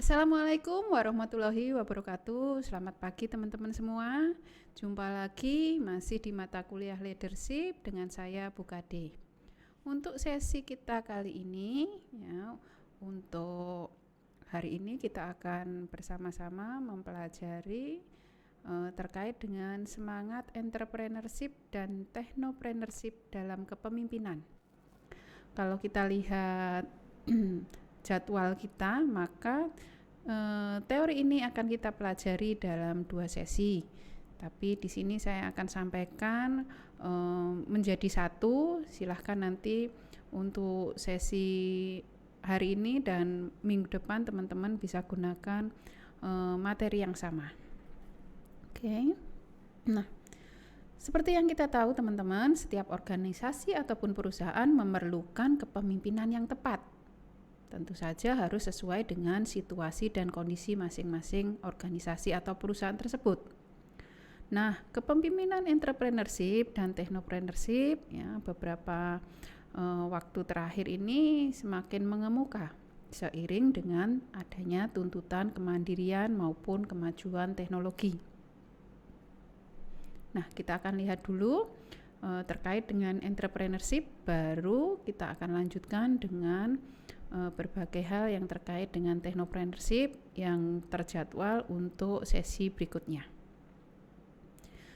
Assalamualaikum warahmatullahi wabarakatuh. Selamat pagi teman-teman semua. Jumpa lagi masih di mata kuliah leadership dengan saya Bu Kade. Untuk sesi kita kali ini ya, untuk hari ini kita akan bersama-sama mempelajari terkait dengan semangat entrepreneurship dan technopreneurship dalam kepemimpinan. Kalau kita lihat jadwal kita, maka teori ini akan kita pelajari dalam 2 sesi. Tapi di sini saya akan sampaikan menjadi satu. Silahkan nanti untuk sesi hari ini dan minggu depan teman-teman bisa gunakan materi yang sama. Oke. Nah, seperti yang kita tahu teman-teman, setiap organisasi ataupun perusahaan memerlukan kepemimpinan yang tepat. Tentu saja harus sesuai dengan situasi dan kondisi masing-masing organisasi atau perusahaan tersebut. Nah, kepemimpinan entrepreneurship dan technopreneurship ya, beberapa waktu terakhir ini semakin mengemuka seiring dengan adanya tuntutan kemandirian maupun kemajuan teknologi. Nah, kita akan lihat dulu terkait dengan entrepreneurship, baru kita akan lanjutkan dengan berbagai hal yang terkait dengan technopreneurship yang terjadwal untuk sesi berikutnya.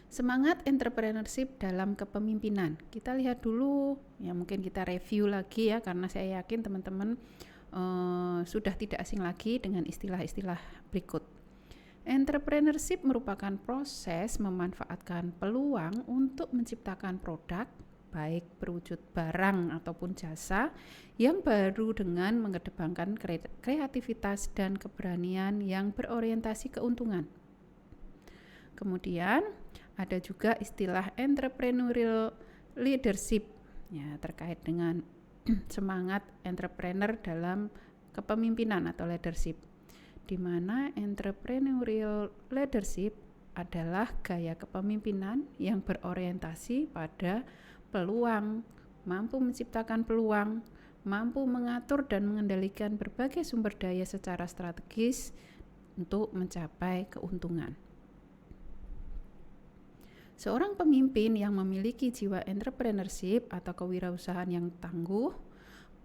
Semangat entrepreneurship dalam kepemimpinan. Kita lihat dulu, ya mungkin kita review lagi ya, karena saya yakin teman-teman sudah tidak asing lagi dengan istilah-istilah berikut. Entrepreneurship merupakan proses memanfaatkan peluang untuk menciptakan produk, baik berwujud barang ataupun jasa yang baru dengan mengedepankan kreativitas dan keberanian yang berorientasi keuntungan. Kemudian ada juga istilah entrepreneurial leadership ya, terkait dengan semangat entrepreneur dalam kepemimpinan atau leadership, di mana entrepreneurial leadership adalah gaya kepemimpinan yang berorientasi pada peluang, mampu menciptakan peluang, mampu mengatur dan mengendalikan berbagai sumber daya secara strategis untuk mencapai keuntungan. Seorang pemimpin yang memiliki jiwa entrepreneurship atau kewirausahaan yang tangguh,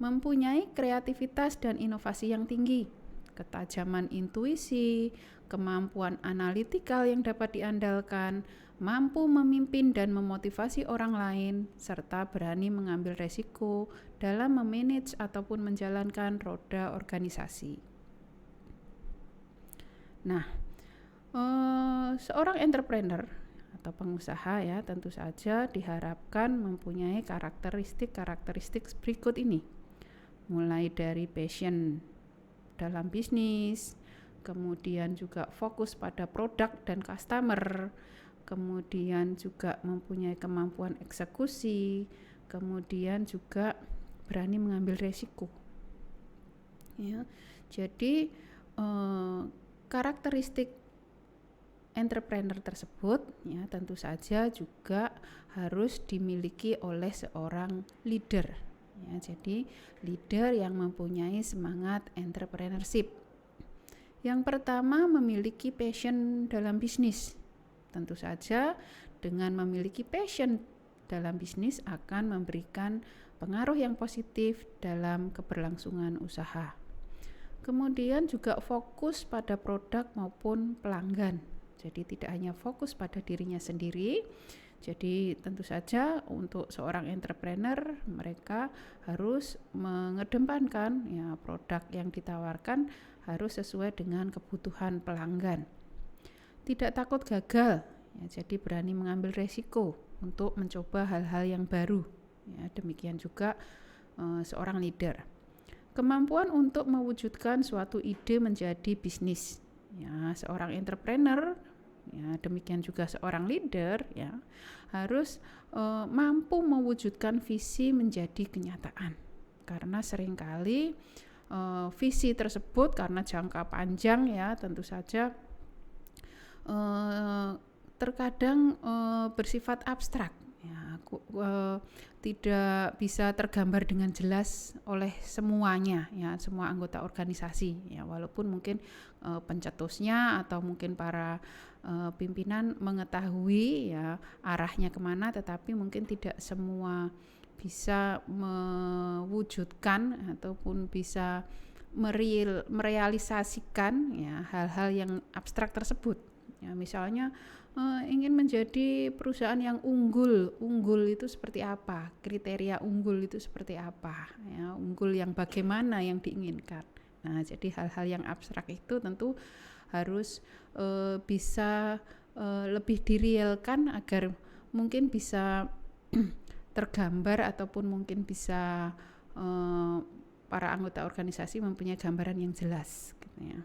mempunyai kreativitas dan inovasi yang tinggi, ketajaman intuisi, kemampuan analitikal yang dapat diandalkan, mampu memimpin dan memotivasi orang lain, serta berani mengambil resiko dalam memanage ataupun menjalankan roda organisasi. Nah, seorang entrepreneur atau pengusaha ya tentu saja diharapkan mempunyai karakteristik berikut ini. Mulai dari passion dalam bisnis, kemudian juga fokus pada produk dan customer, kemudian juga mempunyai kemampuan eksekusi, kemudian juga berani mengambil resiko. Ya, jadi karakteristik entrepreneur tersebut ya tentu saja juga harus dimiliki oleh seorang leader. Ya, jadi leader yang mempunyai semangat entrepreneurship. Yang pertama, memiliki passion dalam bisnis. Tentu saja dengan memiliki passion dalam bisnis akan memberikan pengaruh yang positif dalam keberlangsungan usaha. Kemudian juga fokus pada produk maupun pelanggan. Jadi tidak hanya fokus pada dirinya sendiri. Jadi tentu saja untuk seorang entrepreneur mereka harus mengedepankan ya produk yang ditawarkan harus sesuai dengan kebutuhan pelanggan. Tidak takut gagal, ya, jadi berani mengambil resiko untuk mencoba hal-hal yang baru. Ya, demikian juga seorang leader. Kemampuan untuk mewujudkan suatu ide menjadi bisnis. Ya, seorang entrepreneur, ya, demikian juga seorang leader, ya, harus mampu mewujudkan visi menjadi kenyataan. Karena seringkali visi tersebut karena jangka panjang, ya, tentu saja terkadang bersifat abstrak, ya, tidak bisa tergambar dengan jelas oleh semuanya ya, semua anggota organisasi ya, walaupun mungkin pencetusnya atau mungkin para pimpinan mengetahui ya arahnya kemana, tetapi mungkin tidak semua bisa mewujudkan ataupun bisa merealisasikan ya hal-hal yang abstrak tersebut ya. Misalnya ingin menjadi perusahaan yang unggul itu seperti apa, kriteria unggul itu seperti apa ya, unggul yang bagaimana yang diinginkan. Nah, jadi hal-hal yang abstrak itu tentu harus bisa lebih direalkan agar mungkin bisa tergambar ataupun mungkin bisa para anggota organisasi mempunyai gambaran yang jelas gitu ya.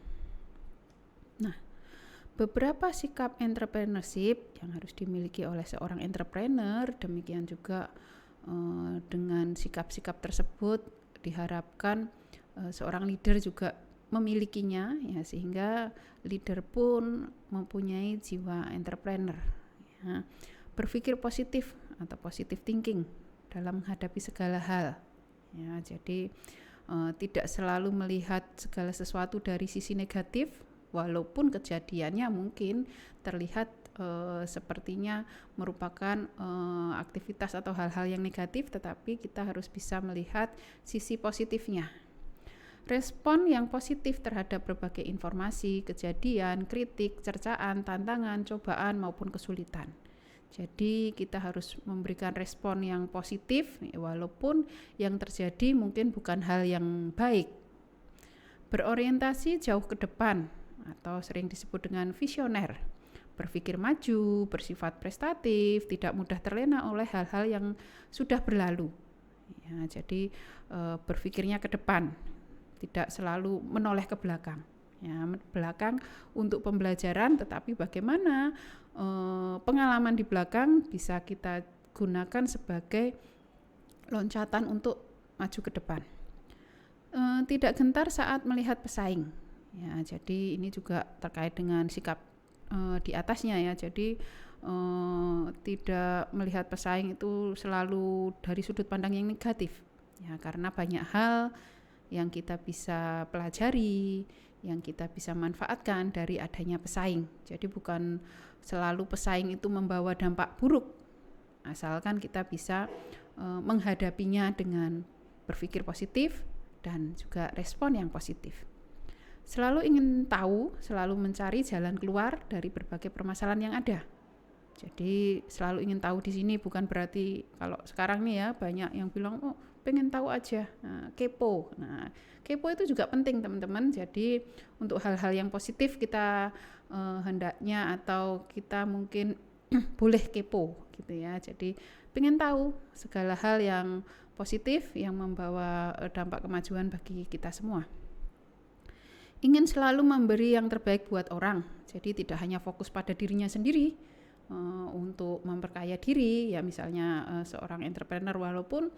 Nah, beberapa sikap entrepreneurship yang harus dimiliki oleh seorang entrepreneur, demikian juga dengan sikap-sikap tersebut diharapkan seorang leader juga memilikinya ya, sehingga leader pun mempunyai jiwa entrepreneur ya. Berpikir positif atau positive thinking dalam menghadapi segala hal ya, jadi tidak selalu melihat segala sesuatu dari sisi negatif, walaupun kejadiannya mungkin terlihat sepertinya merupakan aktivitas atau hal-hal yang negatif, tetapi kita harus bisa melihat sisi positifnya. Respon yang positif terhadap berbagai informasi, kejadian, kritik, cercaan, tantangan, cobaan maupun kesulitan. Jadi kita harus memberikan respon yang positif walaupun yang terjadi mungkin bukan hal yang baik. Berorientasi jauh ke depan atau sering disebut dengan visioner. Berpikir maju, bersifat prestatif, tidak mudah terlena oleh hal-hal yang sudah berlalu. Ya, jadi berpikirnya ke depan, tidak selalu menoleh ke belakang. Ya, belakang untuk pembelajaran, tetapi bagaimana pengalaman di belakang bisa kita gunakan sebagai loncatan untuk maju ke depan. Tidak gentar saat melihat pesaing ya, jadi ini juga terkait dengan sikap di atasnya ya, jadi tidak melihat pesaing itu selalu dari sudut pandang yang negatif ya, karena banyak hal yang kita bisa pelajari, yang kita bisa manfaatkan dari adanya pesaing. Jadi bukan selalu pesaing itu membawa dampak buruk, asalkan kita bisa menghadapinya dengan berpikir positif dan juga respon yang positif. Selalu ingin tahu, selalu mencari jalan keluar dari berbagai permasalahan yang ada. Jadi selalu ingin tahu di sini bukan berarti kalau sekarang nih ya banyak yang bilang pengen tahu aja, kepo. Nah, kepo itu juga penting teman-teman. Jadi untuk hal-hal yang positif kita hendaknya atau kita mungkin boleh kepo gitu ya. Jadi pengen tahu segala hal yang positif yang membawa dampak kemajuan bagi kita semua. Ingin selalu memberi yang terbaik buat orang. Jadi tidak hanya fokus pada dirinya sendiri untuk memperkaya diri ya, misalnya seorang entrepreneur, walaupun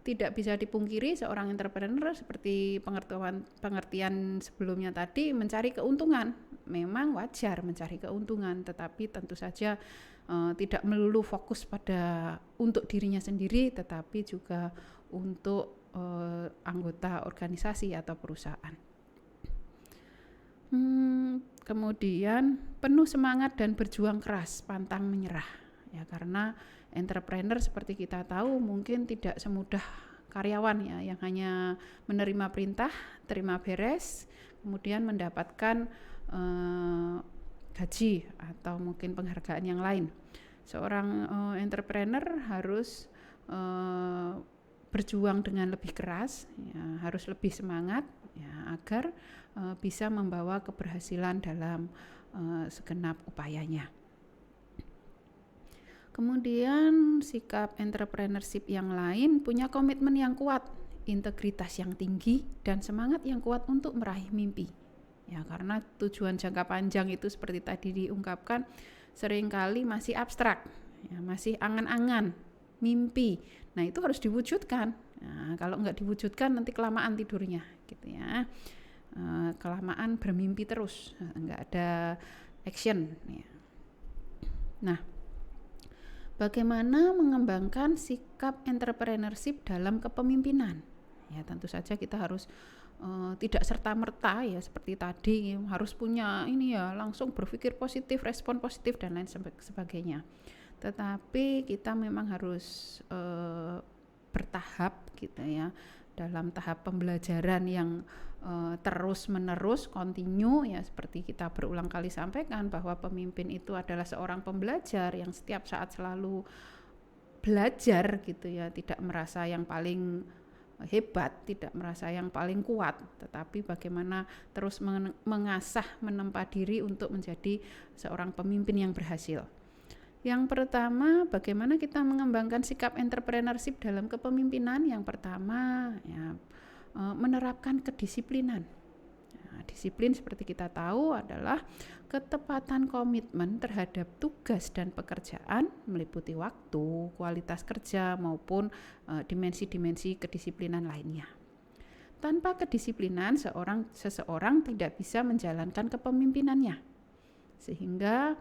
tidak bisa dipungkiri seorang entrepreneur seperti pengertian sebelumnya tadi mencari keuntungan. Memang wajar mencari keuntungan, tetapi tentu saja tidak melulu fokus pada untuk dirinya sendiri, tetapi juga untuk anggota organisasi atau perusahaan. Kemudian penuh semangat dan berjuang keras, pantang menyerah ya, karena entrepreneur seperti kita tahu mungkin tidak semudah karyawan ya, yang hanya menerima perintah, terima beres, kemudian mendapatkan gaji atau mungkin penghargaan yang lain. Seorang entrepreneur harus berjuang dengan lebih keras ya, harus lebih semangat ya, agar bisa membawa keberhasilan dalam segenap upayanya. Kemudian sikap entrepreneurship yang lain punya komitmen yang kuat, integritas yang tinggi, dan semangat yang kuat untuk meraih mimpi. Ya, karena tujuan jangka panjang itu seperti tadi diungkapkan seringkali masih abstrak, ya, masih angan-angan, mimpi. Nah, itu harus diwujudkan. Nah, kalau nggak diwujudkan nanti kelamaan tidurnya, gitu ya. Kelamaan bermimpi terus, nggak ada action. Ya. Nah, Bagaimana mengembangkan sikap entrepreneurship dalam kepemimpinan? Ya, tentu saja kita harus tidak serta-merta ya seperti tadi harus punya ini ya langsung berpikir positif, respon positif dan lain sebagainya. Tetapi kita memang harus bertahap gitu ya, dalam tahap pembelajaran yang terus menerus continue ya, seperti kita berulang kali sampaikan bahwa pemimpin itu adalah seorang pembelajar yang setiap saat selalu belajar gitu ya, tidak merasa yang paling hebat, tidak merasa yang paling kuat, tetapi bagaimana terus mengasah, menempa diri untuk menjadi seorang pemimpin yang berhasil. Yang pertama, bagaimana kita mengembangkan sikap entrepreneurship dalam kepemimpinan? Yang pertama ya, menerapkan kedisiplinan. Nah, disiplin seperti kita tahu adalah ketepatan komitmen terhadap tugas dan pekerjaan meliputi waktu, kualitas kerja maupun dimensi-dimensi kedisiplinan lainnya. Tanpa kedisiplinan seseorang tidak bisa menjalankan kepemimpinannya. Sehingga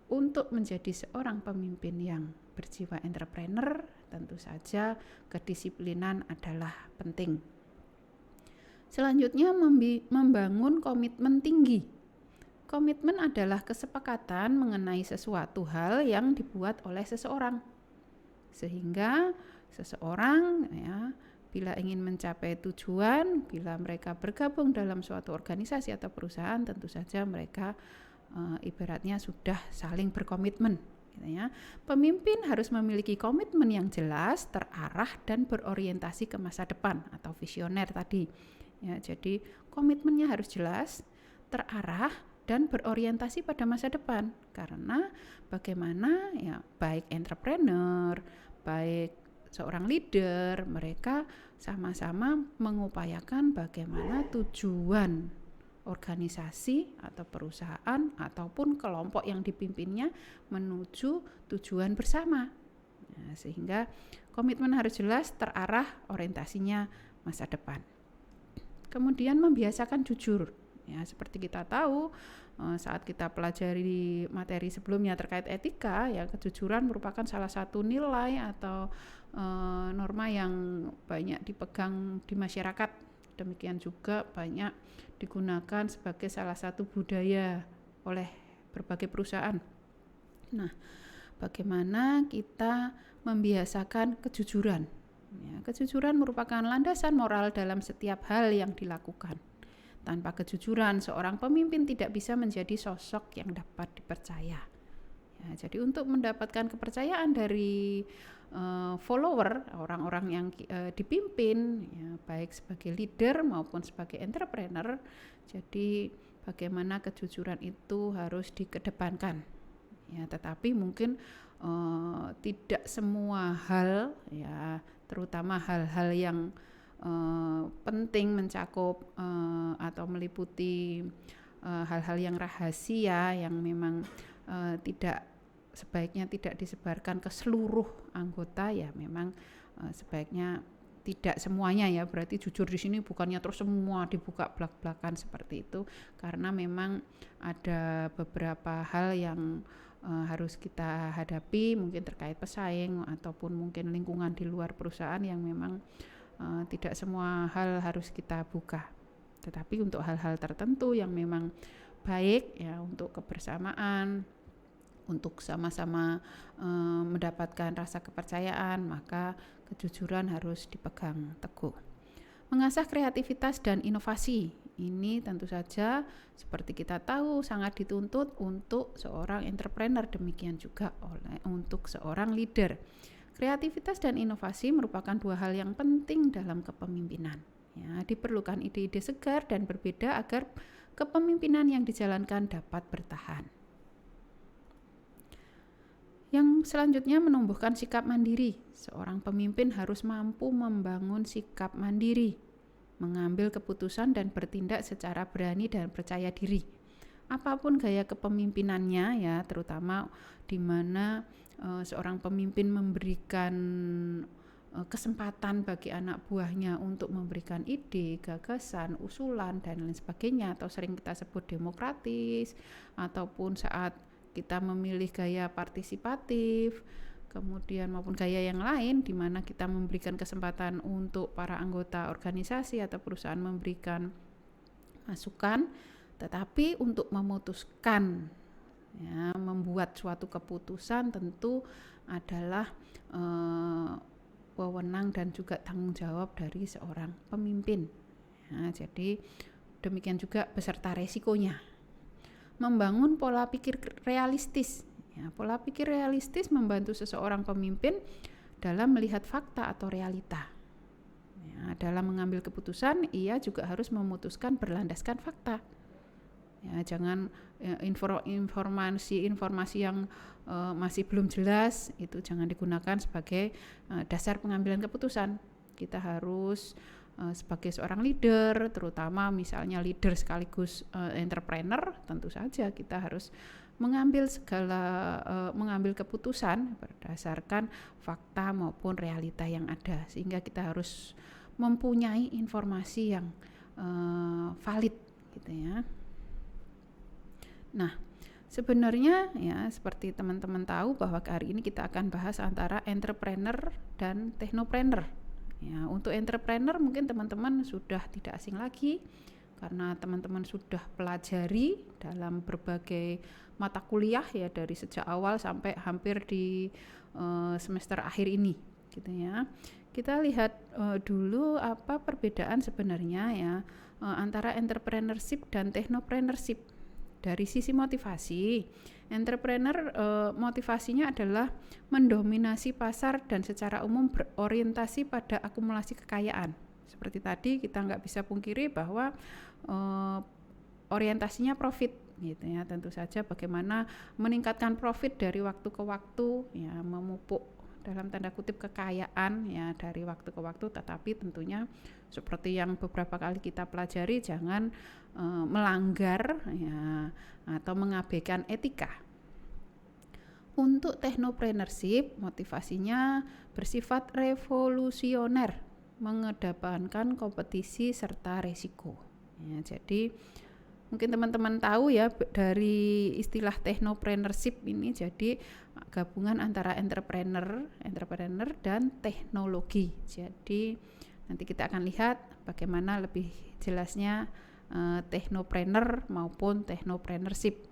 untuk menjadi seorang pemimpin yang berjiwa entrepreneur, tentu saja kedisiplinan adalah penting. Selanjutnya, membangun komitmen tinggi. Komitmen adalah kesepakatan mengenai sesuatu hal yang dibuat oleh seseorang. Sehingga seseorang ya, bila ingin mencapai tujuan, bila mereka bergabung dalam suatu organisasi atau perusahaan, tentu saja mereka ibaratnya sudah saling berkomitmen gitu ya. Pemimpin harus memiliki komitmen yang jelas, terarah dan berorientasi ke masa depan atau visioner tadi ya. Jadi komitmennya harus jelas, terarah dan berorientasi pada masa depan, karena bagaimana ya, baik entrepreneur, baik seorang leader, mereka sama-sama mengupayakan bagaimana tujuan organisasi atau perusahaan ataupun kelompok yang dipimpinnya menuju tujuan bersama. Nah, sehingga komitmen harus jelas, terarah, orientasinya masa depan. Kemudian membiasakan jujur. Ya, seperti kita tahu saat kita pelajari materi sebelumnya terkait etika, ya kejujuran merupakan salah satu nilai atau norma yang banyak dipegang di masyarakat. Demikian juga banyak digunakan sebagai salah satu budaya oleh berbagai perusahaan. Nah, bagaimana kita membiasakan kejujuran? Ya, kejujuran merupakan landasan moral dalam setiap hal yang dilakukan. Tanpa kejujuran, seorang pemimpin tidak bisa menjadi sosok yang dapat dipercaya. Ya, jadi untuk mendapatkan kepercayaan dari follower, orang-orang yang dipimpin, ya, baik sebagai leader maupun sebagai entrepreneur, jadi bagaimana kejujuran itu harus dikedepankan. Ya, tetapi mungkin tidak semua hal, ya, terutama hal-hal yang penting mencakup atau meliputi hal-hal yang rahasia yang memang sebaiknya tidak disebarkan ke seluruh anggota, ya memang sebaiknya tidak semuanya ya. Berarti jujur di sini bukannya terus semua dibuka belak-belakan seperti itu, karena memang ada beberapa hal yang harus kita hadapi, mungkin terkait pesaing ataupun mungkin lingkungan di luar perusahaan yang memang tidak semua hal harus kita buka. Tetapi untuk hal-hal tertentu yang memang baik ya untuk kebersamaan, untuk sama-sama mendapatkan rasa kepercayaan, maka kejujuran harus dipegang teguh. Mengasah kreativitas dan inovasi, ini tentu saja seperti kita tahu sangat dituntut untuk seorang entrepreneur, demikian juga untuk seorang leader. Kreativitas dan inovasi merupakan dua hal yang penting dalam kepemimpinan. Ya, diperlukan ide-ide segar dan berbeda agar kepemimpinan yang dijalankan dapat bertahan. Yang selanjutnya, menumbuhkan sikap mandiri. Seorang pemimpin harus mampu membangun sikap mandiri, mengambil keputusan dan bertindak secara berani dan percaya diri. Apapun gaya kepemimpinannya ya, terutama di mana seorang pemimpin memberikan kesempatan bagi anak buahnya untuk memberikan ide, gagasan, usulan dan lain sebagainya, atau sering kita sebut demokratis, ataupun saat kita memilih gaya partisipatif, kemudian maupun gaya yang lain di mana kita memberikan kesempatan untuk para anggota organisasi atau perusahaan memberikan masukan, tetapi untuk memutuskan, ya, membuat suatu keputusan tentu adalah wewenang dan juga tanggung jawab dari seorang pemimpin. Ya, jadi demikian juga beserta resikonya. Membangun pola pikir realistis. Ya, pola pikir realistis membantu seseorang pemimpin dalam melihat fakta atau realita. Ya, dalam mengambil keputusan, ia juga harus memutuskan berlandaskan fakta. Ya, jangan informasi yang masih belum jelas itu jangan digunakan sebagai dasar pengambilan keputusan. Kita harus sebagai seorang leader, terutama misalnya leader sekaligus entrepreneur, tentu saja kita harus mengambil keputusan berdasarkan fakta maupun realita yang ada, sehingga kita harus mempunyai informasi yang valid gitu ya. Nah, sebenarnya ya seperti teman-teman tahu bahwa hari ini kita akan bahas antara entrepreneur dan technopreneur. Ya, untuk entrepreneur mungkin teman-teman sudah tidak asing lagi karena teman-teman sudah pelajari dalam berbagai mata kuliah ya dari sejak awal sampai hampir di semester akhir ini gitu ya. Kita lihat dulu apa perbedaan sebenarnya ya antara entrepreneurship dan technopreneurship. Dari sisi motivasi, entrepreneur motivasinya adalah mendominasi pasar dan secara umum berorientasi pada akumulasi kekayaan. Seperti tadi kita nggak bisa pungkiri bahwa orientasinya profit gitu ya. Tentu saja bagaimana meningkatkan profit dari waktu ke waktu ya, memupuk dalam tanda kutip kekayaan ya dari waktu ke waktu, tetapi tentunya seperti yang beberapa kali kita pelajari jangan melanggar ya atau mengabaikan etika. Untuk technopreneurship motivasinya bersifat revolusioner, mengedepankan kompetisi serta resiko. Ya, jadi mungkin teman-teman tahu ya dari istilah technopreneurship ini jadi gabungan antara entrepreneur dan teknologi. Jadi nanti kita akan lihat bagaimana lebih jelasnya technopreneur maupun technopreneurship.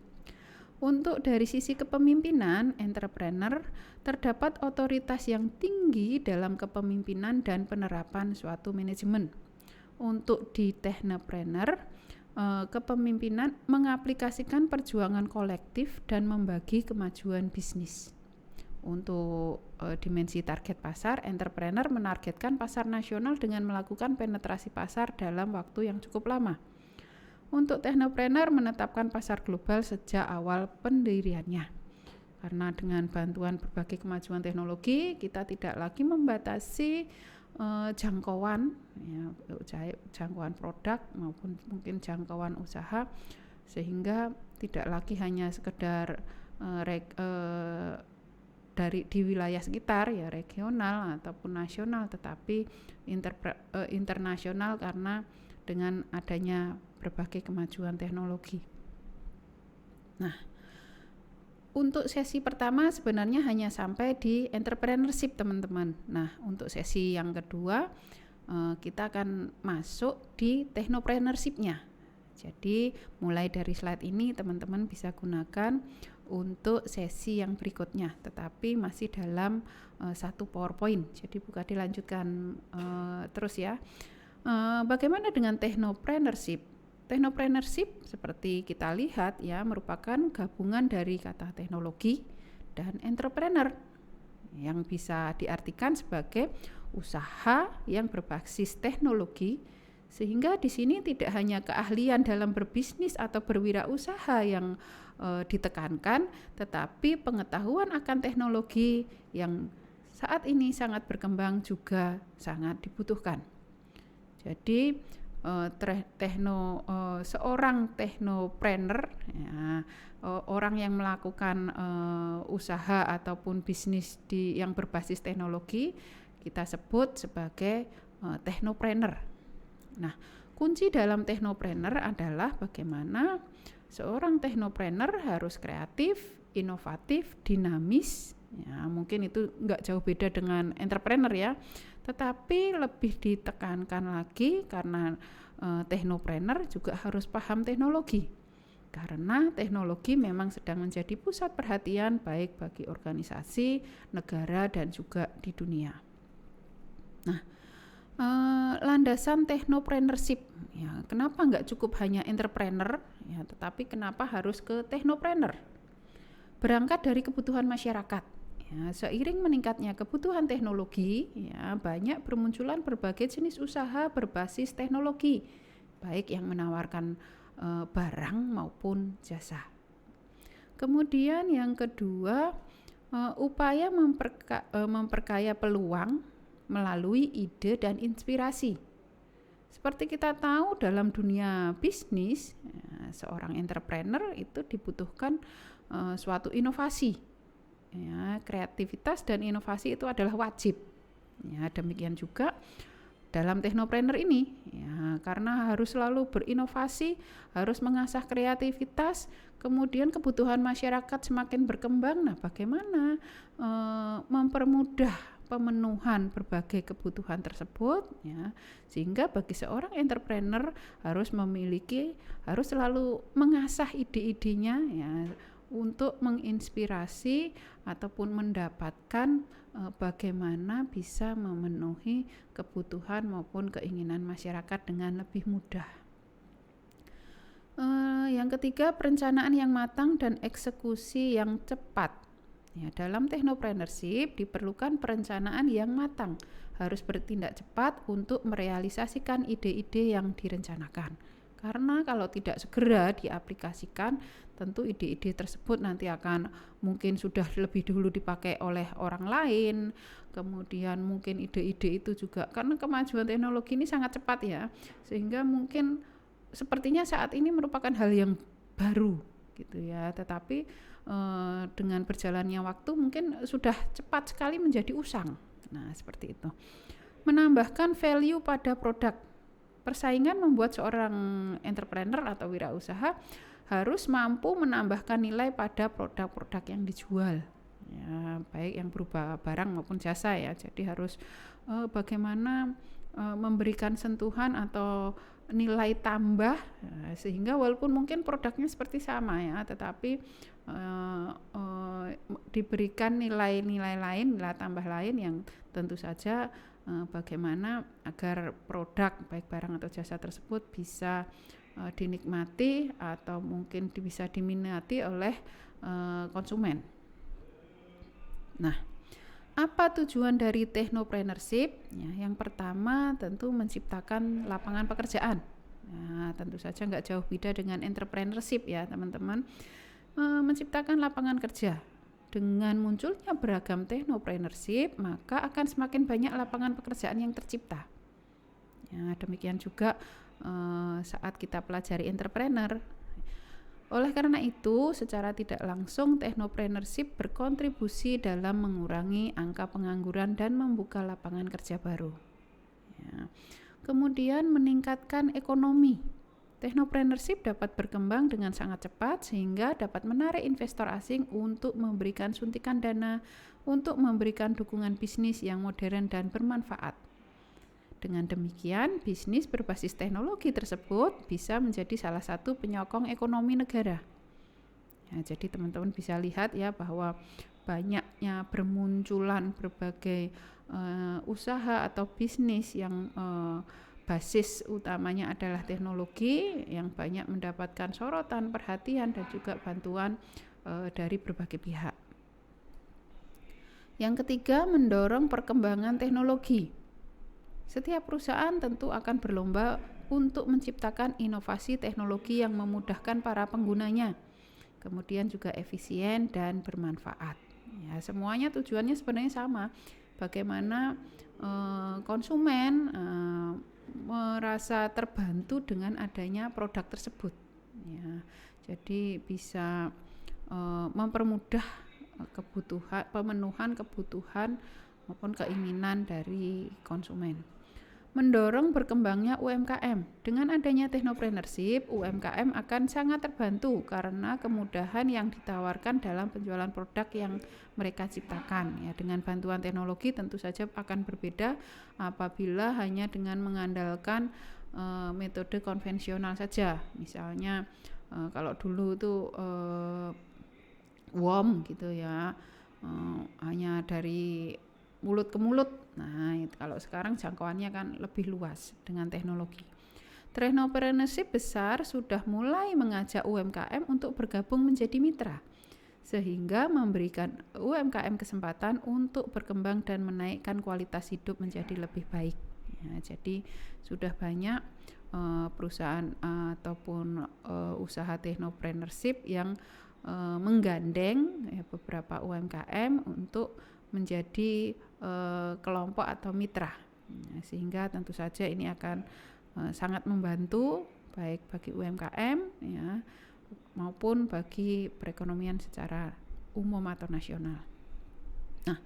Untuk dari sisi kepemimpinan, entrepreneur terdapat otoritas yang tinggi dalam kepemimpinan dan penerapan suatu manajemen. Untuk di technopreneur, kepemimpinan mengaplikasikan perjuangan kolektif dan membagi kemajuan bisnis. Untuk dimensi target pasar, entrepreneur menargetkan pasar nasional dengan melakukan penetrasi pasar dalam waktu yang cukup lama. Untuk technopreneur menetapkan pasar global sejak awal pendiriannya. Karena dengan bantuan berbagai kemajuan teknologi, kita tidak lagi membatasi jangkauan produk maupun mungkin jangkauan usaha, sehingga tidak lagi hanya sekedar di wilayah sekitar ya regional ataupun nasional, tetapi internasional karena dengan adanya berbagai kemajuan teknologi. Nah, untuk sesi pertama sebenarnya hanya sampai di entrepreneurship teman-teman. Nah, untuk sesi yang kedua kita akan masuk di technopreneurship-nya. Jadi mulai dari slide ini teman-teman bisa gunakan untuk sesi yang berikutnya, tetapi masih dalam satu PowerPoint. Jadi bukan dilanjutkan terus ya. Bagaimana dengan technopreneurship? Technopreneurship seperti kita lihat ya merupakan gabungan dari kata teknologi dan entrepreneur yang bisa diartikan sebagai usaha yang berbasis teknologi, sehingga di sini tidak hanya keahlian dalam berbisnis atau berwirausaha yang ditekankan, tetapi pengetahuan akan teknologi yang saat ini sangat berkembang juga sangat dibutuhkan. Jadi seorang technopreneur ya, orang yang melakukan usaha ataupun bisnis yang berbasis teknologi kita sebut sebagai technopreneur. Nah, kunci dalam technopreneur adalah bagaimana seorang technopreneur harus kreatif, inovatif, dinamis. Ya, mungkin itu nggak jauh beda dengan entrepreneur ya, tetapi lebih ditekankan lagi karena teknopreneur juga harus paham teknologi, karena teknologi memang sedang menjadi pusat perhatian baik bagi organisasi, negara, dan juga di dunia. Nah, landasan teknopreneurship, ya, kenapa nggak cukup hanya entrepreneur, ya, tetapi kenapa harus ke teknopreneur? Berangkat dari kebutuhan masyarakat. Ya, seiring meningkatnya kebutuhan teknologi, ya, banyak bermunculan berbagai jenis usaha berbasis teknologi, baik yang menawarkan barang maupun jasa. Kemudian yang kedua, upaya memperkaya peluang melalui ide dan inspirasi. Seperti kita tahu dalam dunia bisnis, ya, seorang entrepreneur itu dibutuhkan suatu inovasi. Ya, kreativitas dan inovasi itu adalah wajib. Ya, demikian juga dalam teknopreneur ini, ya, karena harus selalu berinovasi, harus mengasah kreativitas, kemudian kebutuhan masyarakat semakin berkembang. Nah, bagaimana mempermudah pemenuhan berbagai kebutuhan tersebut, ya, sehingga bagi seorang entrepreneur harus selalu mengasah ide-idenya, ya, untuk menginspirasi ataupun mendapatkan bagaimana bisa memenuhi kebutuhan maupun keinginan masyarakat dengan lebih mudah. Yang ketiga, perencanaan yang matang dan eksekusi yang cepat. Ya, dalam teknopreneurship diperlukan perencanaan yang matang, harus bertindak cepat untuk merealisasikan ide-ide yang direncanakan. Karena kalau tidak segera diaplikasikan, tentu ide-ide tersebut nanti akan mungkin sudah lebih dulu dipakai oleh orang lain. Kemudian mungkin ide-ide itu juga karena kemajuan teknologi ini sangat cepat ya, sehingga mungkin sepertinya saat ini merupakan hal yang baru gitu ya, tetapi dengan berjalannya waktu mungkin sudah cepat sekali menjadi usang. Nah, seperti itu. Menambahkan value pada produk. Persaingan membuat seorang entrepreneur atau wirausaha harus mampu menambahkan nilai pada produk-produk yang dijual, ya, baik yang berupa barang maupun jasa ya. Jadi harus bagaimana memberikan sentuhan atau nilai tambah, sehingga walaupun mungkin produknya seperti sama ya, tetapi diberikan nilai-nilai lain, nilai tambah lain yang tentu saja bagaimana agar produk baik barang atau jasa tersebut bisa dinikmati atau mungkin bisa diminati oleh konsumen. Nah, apa tujuan dari teknopreneurship? Ya, yang pertama tentu menciptakan lapangan pekerjaan. Nah, tentu saja nggak jauh beda dengan entrepreneurship ya teman-teman. Menciptakan lapangan kerja. Dengan munculnya beragam teknopreneurship, maka akan semakin banyak lapangan pekerjaan yang tercipta. Ya, demikian juga saat kita pelajari entrepreneur. Oleh karena itu, secara tidak langsung teknopreneurship berkontribusi dalam mengurangi angka pengangguran dan membuka lapangan kerja baru. Ya. Kemudian meningkatkan ekonomi. Teknopreneurship dapat berkembang dengan sangat cepat sehingga dapat menarik investor asing untuk memberikan suntikan dana untuk memberikan dukungan bisnis yang modern dan bermanfaat. Dengan demikian, bisnis berbasis teknologi tersebut bisa menjadi salah satu penyokong ekonomi negara. Ya, jadi teman-teman bisa lihat ya bahwa banyaknya bermunculan berbagai usaha atau bisnis yang basis utamanya adalah teknologi yang banyak mendapatkan sorotan, perhatian, dan juga bantuan dari berbagai pihak. Yang ketiga, mendorong perkembangan teknologi. Setiap perusahaan tentu akan berlomba untuk menciptakan inovasi teknologi yang memudahkan para penggunanya, kemudian juga efisien dan bermanfaat. Ya, semuanya tujuannya sebenarnya sama. Bagaimana konsumen merasa terbantu dengan adanya produk tersebut. Ya, jadi bisa mempermudah pemenuhan kebutuhan maupun keinginan dari konsumen. mendorong berkembangnya UMKM. Dengan adanya technopreneurship, UMKM akan sangat terbantu karena kemudahan yang ditawarkan dalam penjualan produk yang mereka ciptakan. Ya, dengan bantuan teknologi tentu saja akan berbeda apabila hanya dengan mengandalkan metode konvensional saja. Misalnya kalau dulu itu worm gitu ya, hanya dari mulut ke mulut. Nah, kalau sekarang jangkauannya kan lebih luas dengan teknologi. Technopreneurship besar sudah mulai mengajak UMKM untuk bergabung menjadi mitra, sehingga memberikan UMKM kesempatan untuk berkembang dan menaikkan kualitas hidup menjadi lebih baik. Ya, jadi sudah banyak perusahaan ataupun usaha technopreneurship yang menggandeng beberapa UMKM untuk menjadi kelompok atau mitra, sehingga tentu saja ini akan sangat membantu baik bagi UMKM ya maupun bagi perekonomian secara umum atau nasional. Nah,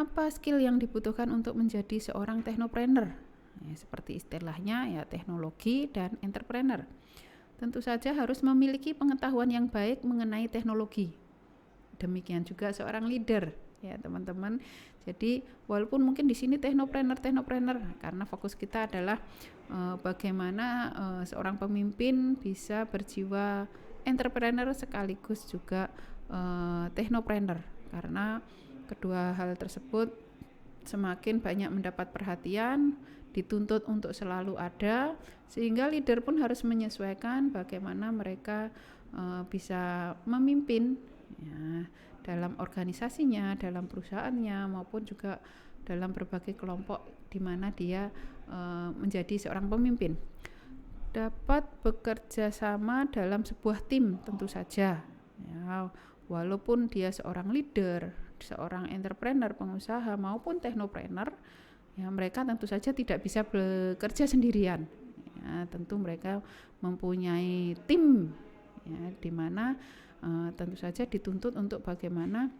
apa skill yang dibutuhkan untuk menjadi seorang technopreneur? Ya, seperti istilahnya ya teknologi dan entrepreneur. Tentu saja harus memiliki pengetahuan yang baik mengenai teknologi. Demikian juga seorang leader, ya teman-teman. Jadi walaupun mungkin di sini technopreneur karena fokus kita adalah bagaimana seorang pemimpin bisa berjiwa entrepreneur sekaligus juga technopreneur, karena kedua hal tersebut semakin banyak mendapat perhatian, dituntut untuk selalu ada, sehingga leader pun harus menyesuaikan bagaimana mereka bisa memimpin ya, dalam organisasinya, dalam perusahaannya, maupun juga dalam berbagai kelompok di mana dia menjadi seorang pemimpin. Dapat bekerja sama dalam sebuah tim tentu saja ya, walaupun dia seorang leader, seorang entrepreneur, pengusaha maupun technopreneur ya, mereka tentu saja tidak bisa bekerja sendirian ya, tentu mereka mempunyai tim ya, di mana tentu saja dituntut untuk bagaimana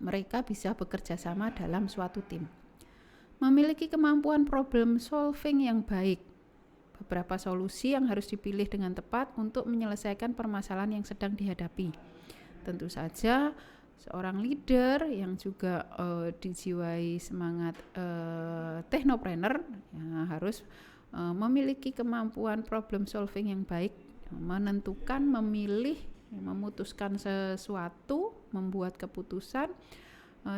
mereka bisa bekerja sama dalam suatu tim. Memiliki kemampuan problem solving yang baik, beberapa solusi yang harus dipilih dengan tepat untuk menyelesaikan permasalahan yang sedang dihadapi. Tentu saja seorang leader yang juga dijiwai semangat technopreneur ya, harus memiliki kemampuan problem solving yang baik, menentukan, memilih, memutuskan sesuatu, membuat keputusan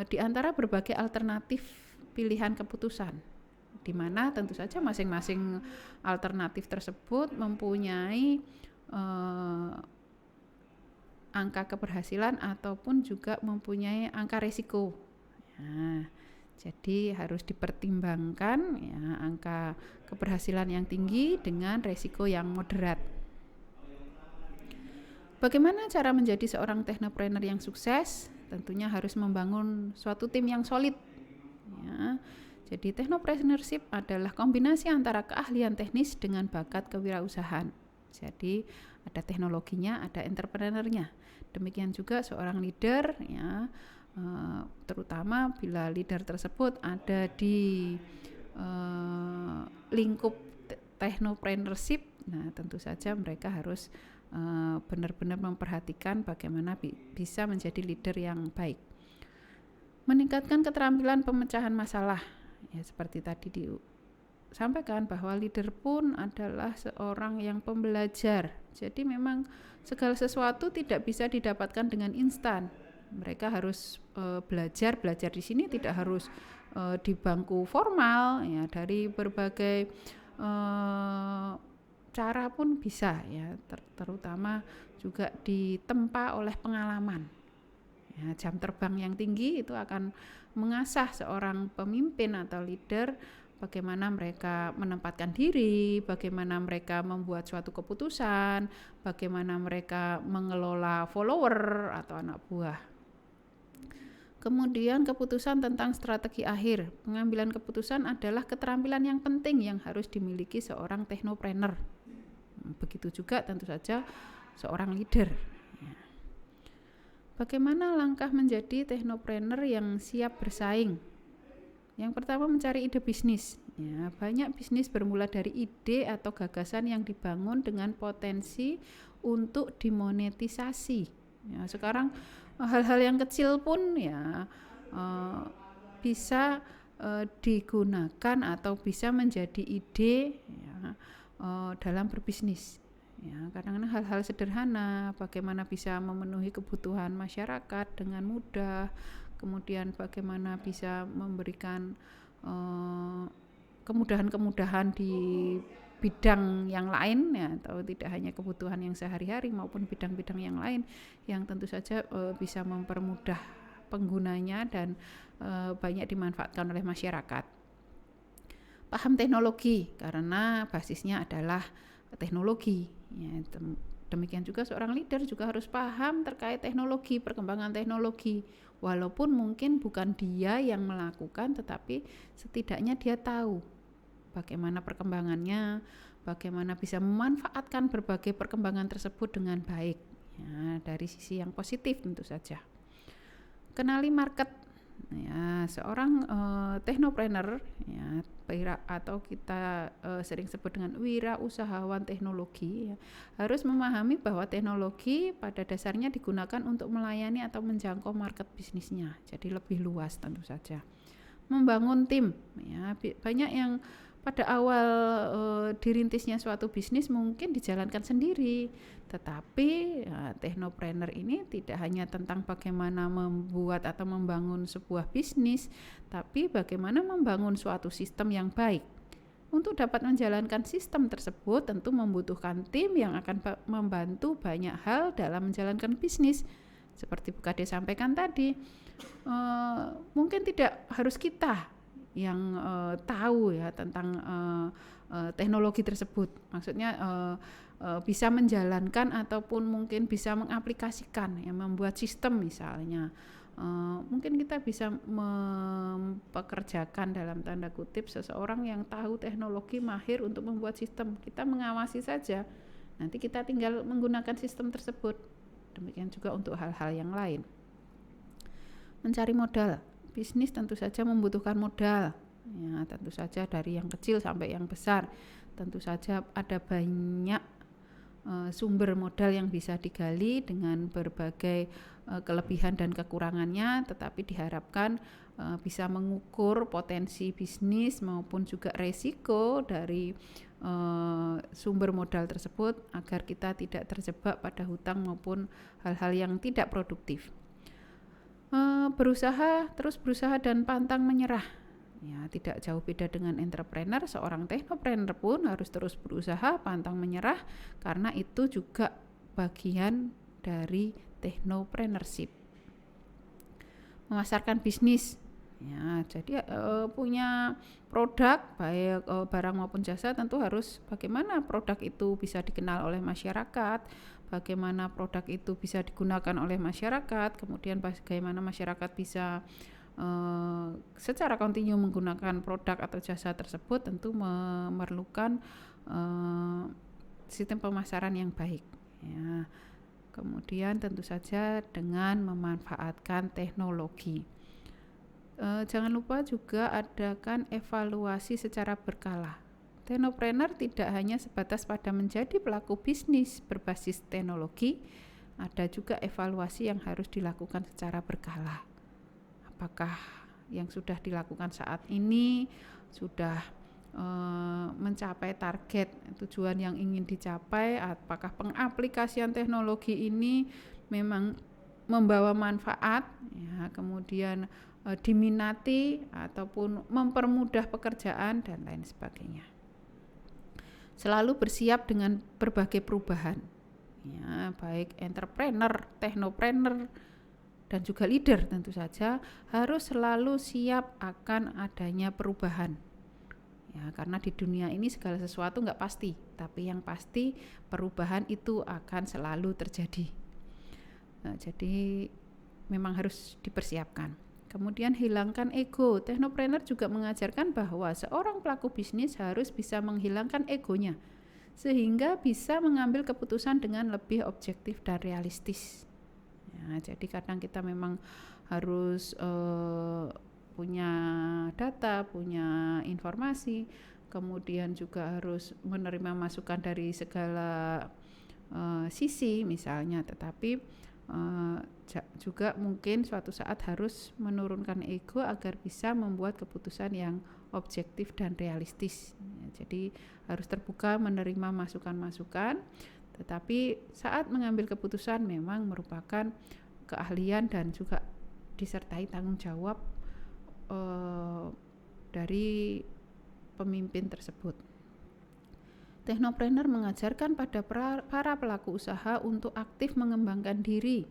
di antara berbagai alternatif pilihan keputusan, di mana tentu saja masing-masing alternatif tersebut mempunyai angka keberhasilan ataupun juga mempunyai angka risiko. Nah, jadi harus dipertimbangkan ya, angka keberhasilan yang tinggi dengan risiko yang moderat. Bagaimana cara menjadi seorang technopreneur yang sukses? Tentunya harus membangun suatu tim yang solid. Ya, jadi technopreneurship adalah kombinasi antara keahlian teknis dengan bakat kewirausahaan. Jadi ada teknologinya, ada entrepreneurnya. Demikian juga seorang leader ya, terutama bila leader tersebut ada di lingkup technopreneurship, nah tentu saja mereka harus benar-benar memperhatikan bagaimana bisa menjadi leader yang baik. Meningkatkan keterampilan pemecahan masalah ya, seperti tadi disampaikan bahwa leader pun adalah seorang yang pembelajar. Jadi memang segala sesuatu tidak bisa didapatkan dengan instan. Mereka harus belajar di sini tidak harus di bangku formal ya, dari berbagai cara pun bisa ya, terutama juga ditempa oleh pengalaman. Ya, jam terbang yang tinggi itu akan mengasah seorang pemimpin atau leader bagaimana mereka menempatkan diri, bagaimana mereka membuat suatu keputusan, bagaimana mereka mengelola follower atau anak buah. Kemudian keputusan tentang strategi akhir. Pengambilan keputusan adalah keterampilan yang penting yang harus dimiliki seorang technopreneur. Begitu juga tentu saja seorang leader. Bagaimana langkah menjadi technopreneur yang siap bersaing? Yang pertama, mencari ide bisnis. Ya, banyak bisnis bermula dari ide atau gagasan yang dibangun dengan potensi untuk dimonetisasi. Ya, sekarang hal-hal yang kecil pun ya bisa digunakan atau bisa menjadi ide ya, dalam berbisnis. Ya, kadang-kadang hal-hal sederhana, bagaimana bisa memenuhi kebutuhan masyarakat dengan mudah, kemudian bagaimana bisa memberikan kemudahan-kemudahan di bidang yang lain ya, atau tidak hanya kebutuhan yang sehari-hari maupun bidang-bidang yang lain yang tentu saja bisa mempermudah penggunanya dan banyak dimanfaatkan oleh masyarakat. Paham teknologi karena basisnya adalah teknologi ya, demikian juga seorang leader juga harus paham terkait teknologi, perkembangan teknologi, walaupun mungkin bukan dia yang melakukan, tetapi setidaknya dia tahu bagaimana perkembangannya, bagaimana bisa memanfaatkan berbagai perkembangan tersebut dengan baik ya, dari sisi yang positif tentu saja. Kenali market ya, seorang technopreneur ya, atau kita sering sebut dengan wirausahawan teknologi ya, harus memahami bahwa teknologi pada dasarnya digunakan untuk melayani atau menjangkau market bisnisnya, jadi lebih luas tentu saja. Membangun tim ya, banyak yang pada awal dirintisnya suatu bisnis mungkin dijalankan sendiri, tetapi ya, technopreneur ini tidak hanya tentang bagaimana membuat atau membangun sebuah bisnis, tapi bagaimana membangun suatu sistem yang baik. Untuk dapat menjalankan sistem tersebut tentu membutuhkan tim yang akan membantu banyak hal dalam menjalankan bisnis. Seperti Bu Kade sampaikan tadi, mungkin tidak harus kita yang tahu ya tentang teknologi tersebut, maksudnya bisa menjalankan ataupun mungkin bisa mengaplikasikan ya, membuat sistem misalnya. Mungkin kita bisa mempekerjakan dalam tanda kutip seseorang yang tahu teknologi, mahir untuk membuat sistem, kita mengawasi saja, nanti kita tinggal menggunakan sistem tersebut. Demikian juga untuk hal-hal yang lain. Mencari modal. Bisnis tentu saja membutuhkan modal ya, tentu saja dari yang kecil sampai yang besar. Tentu saja ada banyak sumber modal yang bisa digali dengan berbagai kelebihan dan kekurangannya, tetapi diharapkan bisa mengukur potensi bisnis maupun juga resiko dari sumber modal tersebut agar kita tidak terjebak pada hutang maupun hal-hal yang tidak produktif. Terus berusaha dan pantang menyerah ya, tidak jauh beda dengan entrepreneur. Seorang technopreneur pun harus terus berusaha, pantang menyerah, karena itu juga bagian dari technopreneurship. Memasarkan bisnis ya, jadi punya produk baik barang maupun jasa, tentu harus bagaimana produk itu bisa dikenal oleh masyarakat, bagaimana produk itu bisa digunakan oleh masyarakat, kemudian bagaimana masyarakat bisa secara kontinu menggunakan produk atau jasa tersebut, tentu memerlukan sistem pemasaran yang baik ya. Kemudian tentu saja dengan memanfaatkan teknologi. Jangan lupa juga adakan evaluasi secara berkala. Technopreneur tidak hanya sebatas pada menjadi pelaku bisnis berbasis teknologi, ada juga evaluasi yang harus dilakukan secara berkala. Apakah yang sudah dilakukan saat ini sudah mencapai target tujuan yang ingin dicapai? Apakah pengaplikasian teknologi ini memang membawa manfaat ya, kemudian diminati ataupun mempermudah pekerjaan dan lain sebagainya. Selalu bersiap dengan berbagai perubahan ya, baik entrepreneur, technopreneur dan juga leader tentu saja harus selalu siap akan adanya perubahan ya, karena di dunia ini segala sesuatu nggak pasti, tapi yang pasti perubahan itu akan selalu terjadi. Nah, jadi memang harus dipersiapkan. Kemudian hilangkan ego. Technopreneur juga mengajarkan bahwa seorang pelaku bisnis harus bisa menghilangkan egonya sehingga bisa mengambil keputusan dengan lebih objektif dan realistis. Ya, jadi kadang kita memang harus punya data, punya informasi, kemudian juga harus menerima masukan dari segala sisi misalnya, tetapi juga mungkin suatu saat harus menurunkan ego agar bisa membuat keputusan yang objektif dan realistis. Jadi harus terbuka menerima masukan-masukan, tetapi saat mengambil keputusan memang merupakan keahlian dan juga disertai tanggung jawab dari pemimpin tersebut. Technopreneur mengajarkan pada para pelaku usaha untuk aktif mengembangkan diri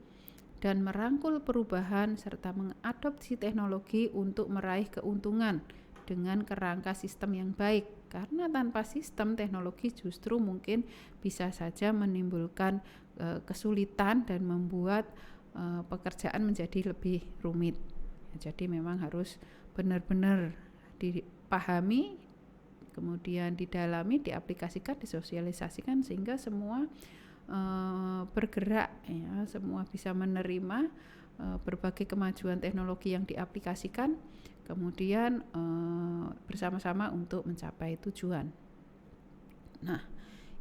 dan merangkul perubahan serta mengadopsi teknologi untuk meraih keuntungan dengan kerangka sistem yang baik, karena tanpa sistem teknologi justru mungkin bisa saja menimbulkan kesulitan dan membuat pekerjaan menjadi lebih rumit. Jadi memang harus benar-benar dipahami, kemudian didalami, diaplikasikan, disosialisasikan sehingga semua bergerak, ya, semua bisa menerima berbagai kemajuan teknologi yang diaplikasikan, kemudian bersama-sama untuk mencapai tujuan. Nah,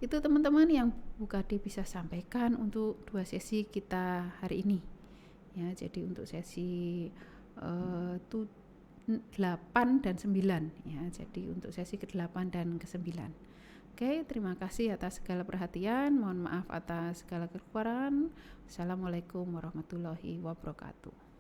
itu teman-teman yang Bu Kade bisa sampaikan untuk 2 sesi kita hari ini. Ya, jadi untuk sesi 8 dan 9 ya. Jadi untuk sesi ke-8 dan ke-9. Oke, terima kasih atas segala perhatian. Mohon maaf atas segala kekurangan. Assalamualaikum warahmatullahi wabarakatuh.